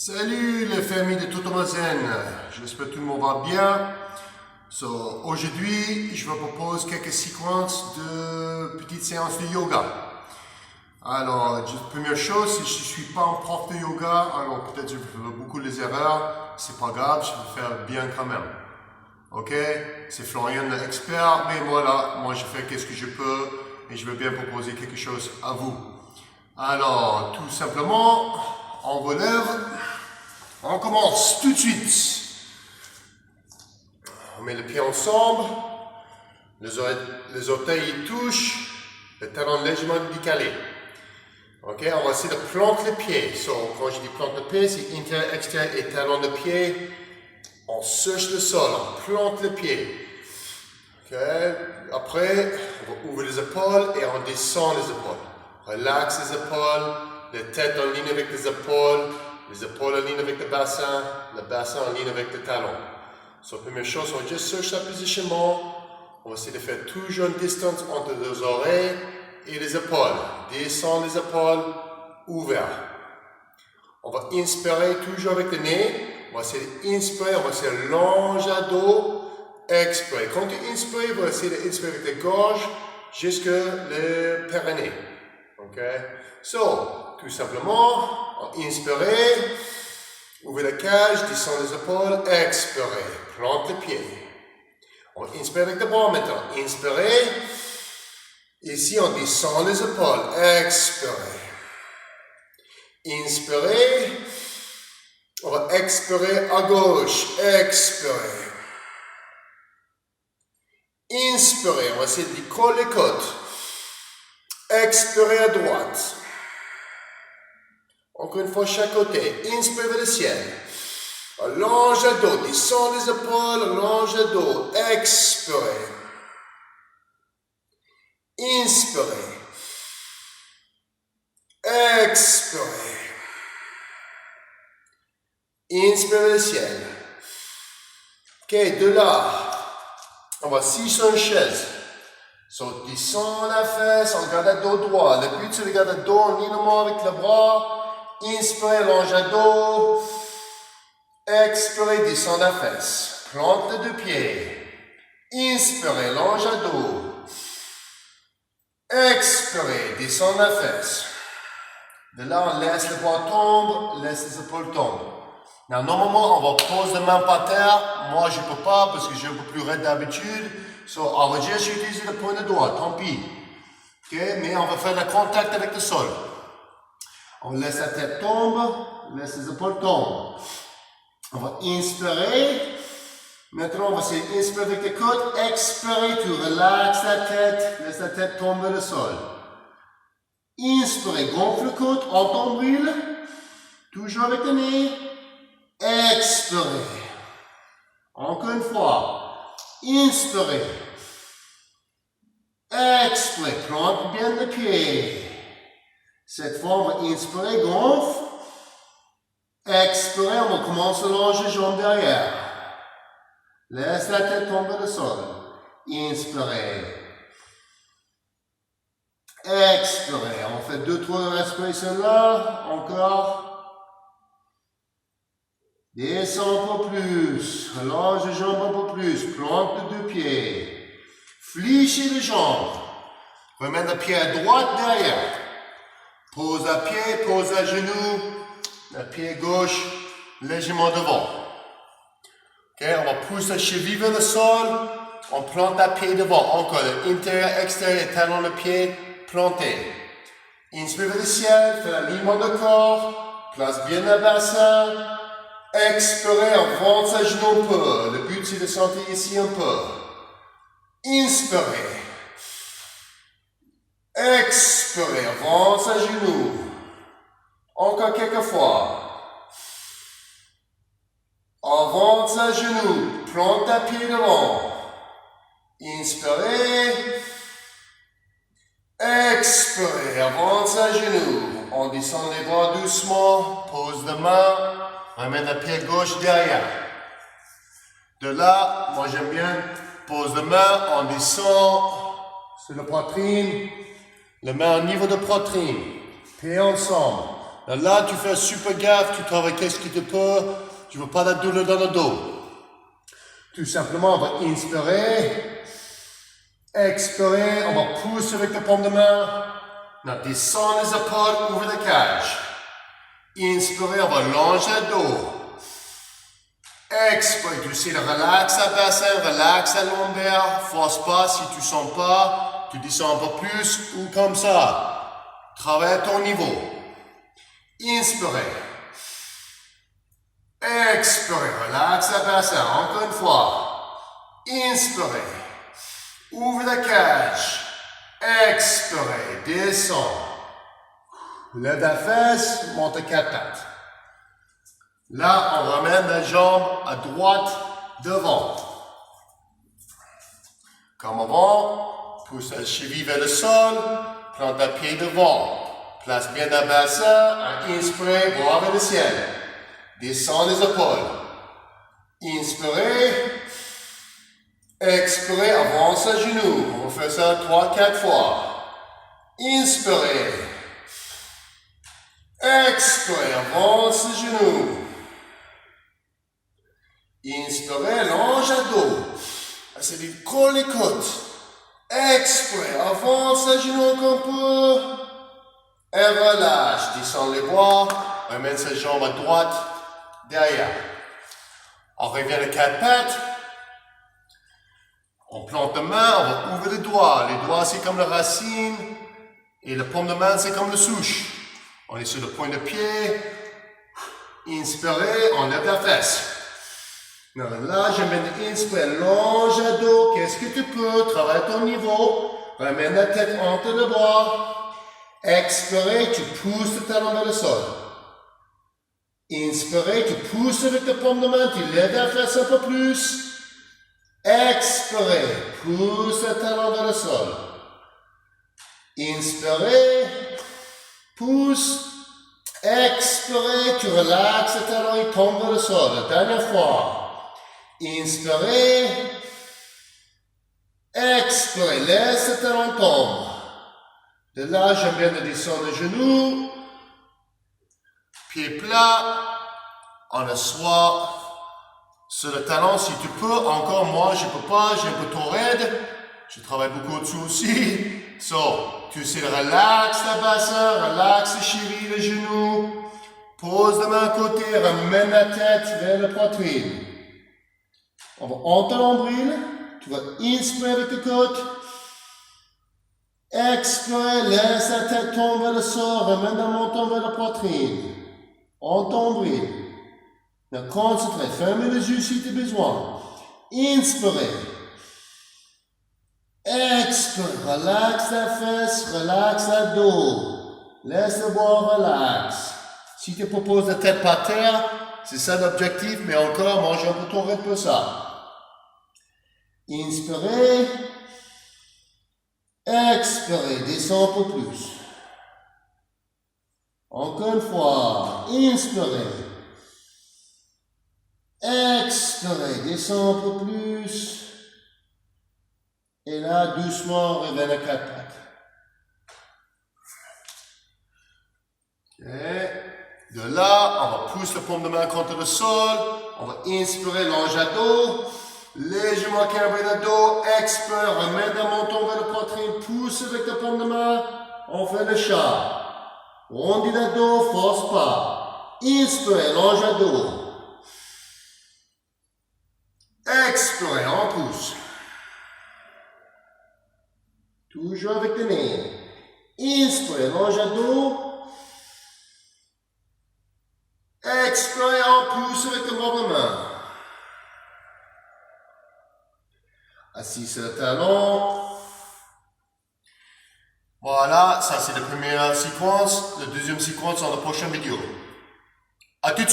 Salut les familles de Totomazen, j'espère que tout le monde va bien. Aujourd'hui, je vous propose quelques séquences de petites séances de yoga. Alors, première chose, si je ne suis pas un prof de yoga, alors peut-être je vais faire beaucoup de erreurs, c'est pas grave, je vais faire bien quand même. Ok? C'est Florian l'expert, mais voilà, moi je fais qu'est-ce que je peux et je veux bien proposer quelque chose à vous. Alors, tout simplement, on relève. On commence tout de suite. On met les pieds ensemble, les orteils touchent, le talon légèrement décalé. Ok, on va essayer de planter les pieds. Quand je dis plante le pied, c'est intérieur, extérieur et talon de pied. On cherche le sol, on plante les pieds. Ok, après, on va ouvrir les épaules et on descend les épaules. Relaxe les épaules, la tête en ligne avec les épaules en ligne avec le bassin en ligne avec le talon. Première chose, on va juste chercher le positionnement. On va essayer de faire toujours une distance entre les oreilles et les épaules. Descendre les épaules, ouvert. On va inspirer toujours avec le nez. On va essayer d'inspirer, on va essayer de longer le dos, expirer. Quand tu inspires, on va essayer d'inspirer avec la gorge jusqu'à le périnée. Ok? Tout simplement, on inspire, ouvrez la cage, descend les épaules, expirez, plante les pieds. On inspire avec les bras maintenant, inspirez. Ici, on descend les épaules, expirez. Inspirez. On va expirer à gauche, expirez. Inspirez, on va essayer de coller les côtes. Expirez à droite. Encore une fois, chaque côté. Inspirez vers le ciel. Allonge le dos. Descend les épaules. Allonge le dos. Expirez. Inspirez. Expirez. Inspirez vers le ciel. Ok, de là, on va assis sur une chaise. Descend la fesse, on garde le dos droit. Le but, c'est de garder le dos en ligne avec le bras. Inspirez, allonge le dos. Expirez, descend la fesse. Plante les deux pieds. Inspirez, allonge le dos. Expirez, descend la fesse. De là, on laisse le bras tomber, laisse les épaules tomber. Normalement, on va poser les mains par terre. Moi, je ne peux pas parce que je suis un peu plus raide d'habitude. On va juste utiliser le point de doigt, tant pis. Okay? Mais on va faire le contact avec le sol. On laisse la tête tomber, laisse les épaules tomber. On va inspirer. Maintenant, on va essayer d'inspirer avec les côtes. Expirer, tu relaxes la tête, laisse la tête tomber le sol. Inspirez, gonfle le côte, en nombril. Toujours avec le nez. Expirez. Encore une fois. Inspirez. Expirez. Plante bien le pied. Cette fois, on va inspirer, gonfle. Expirez, on va commencer à longer les jambes derrière. Laisse la tête tomber au sol. Inspirez. Expirez. On fait 2-3 respirations là. Encore. Descends un peu plus. Allonge les jambes un peu plus. Plante les deux pieds. Fléchis les jambes. Remets le pied à droite derrière. Pose à pied, pose à genou. Le pied gauche légèrement devant. Ok, on va pousser la cheville vers le sol. On plante à pied devant. Encore l'intérieur, extérieur, talon de pied planté. Inspire vers le ciel, fais l'alignement de corps. Place bien le bassin. Expirez, avance à genoux un peu. Le but, c'est de sentir ici un peu. Inspirez. Expirez, avance à genoux. Encore quelques fois. Avance à genoux. Plante à pied devant. Inspirez. Expirez, avance à genoux. On descend les bras doucement. Pose de main. Ramène le pied gauche derrière. De là, moi j'aime bien, pose la main, on descend sur la poitrine, la main au niveau de la poitrine. Pieds ensemble. Là, tu fais super gaffe, tu travailles qu'est-ce que tu peux, tu veux pas de douleur dans le dos. Tout simplement, on va inspirer, expirer, on va pousser avec la paume de main. Now, descend les épaules, ouvre la cage. Inspirez, on va longer le dos. Expirez, tu sais, relaxe le bassin, relaxe la lombaire, force pas, si tu sens pas, tu descends un peu plus ou comme ça. Travaille à ton niveau. Inspirez. Expirez, relaxe le bassin, encore une fois. Inspirez. Ouvre la cage. Expirez, descends. Lève la fesse, monte à 4 pattes. Là, on ramène la jambe à droite devant. Comme avant, pousse la cheville vers le sol, plante un pied devant. Place bien le bassin, inspirez, bras vers le ciel. Descends les épaules. Inspirez. Expirez, avance à genoux. On fait ça 3-4 fois. Inspirez. Expirez, avance les genoux. Inspirez, longe à dos. C'est du colle les côtes. Expirez, avance les genoux encore un peu. Et relâche. Descends les bras. Ramène ses jambes à droite. Derrière. On revient à 4 pattes. On plante la main, on va ouvrir les doigts. Les doigts, c'est comme la racine. Et la paume de main, c'est comme la souche. On est sur le point de pied. Inspirez, on lève la fesse. Là, je mets l'inspire, longe à dos. Qu'est-ce que tu peux? Travaille ton niveau. Ramène la tête entre les bras. Expirez, tu pousses le talon vers le sol. Inspirez, tu pousses avec ta paume de main. Tu lèves la fesse un peu plus. Expirez, pousse le talon vers le sol. Inspirez, pousse. Expirez, tu relaxes le talon, il tombe vers le sol. La dernière fois. Inspirez. Expirez, laisse le talon tomber. De là, j'aime bien de descendre les genoux. Pied plat. On assoit sur le talon si tu peux. Encore moi, je ne peux pas, j'ai un peu trop raide. Je travaille beaucoup dessus aussi. Tu sais, relaxe le bassin, relaxe les chevilles, les genoux. Pose la main à côté, ramène la tête vers la poitrine. On va entre l'ombril. Tu vas inspirer avec tes côtes. Expire, laisse la tête tomber vers le sol, ramène le menton vers la poitrine. Entre l'ombril. Maintenant, concentrez, fermez les yeux si tu as besoin. Inspirez. Expire, relaxe la fesse, relaxe le dos. Laisse le bras relax. Si tu proposes la tête par terre, c'est ça l'objectif, mais encore, mange un peu ton rythme pour ça. Inspirez. Expirez, descends un peu plus. Encore une fois, inspirez. Expirez, descends un peu plus. Et là, doucement, revenez à 4 pattes. Okay. De là, on va pousser la paume de main contre le sol. On va inspirer, longe à dos. Légèrement cambré le dos. Expire, remets le menton vers la poitrine. Pousse avec la paume de main. On fait le chat. Rondis le dos, force pas. Inspire, longe à dos. Expire, on pousse. Toujours avec les mains. Inspire, longe à dos. Expire, on pousse avec le bras de main. Assis sur le talon. Voilà, ça c'est la première séquence. La deuxième séquence dans la prochaine vidéo. À tout de suite.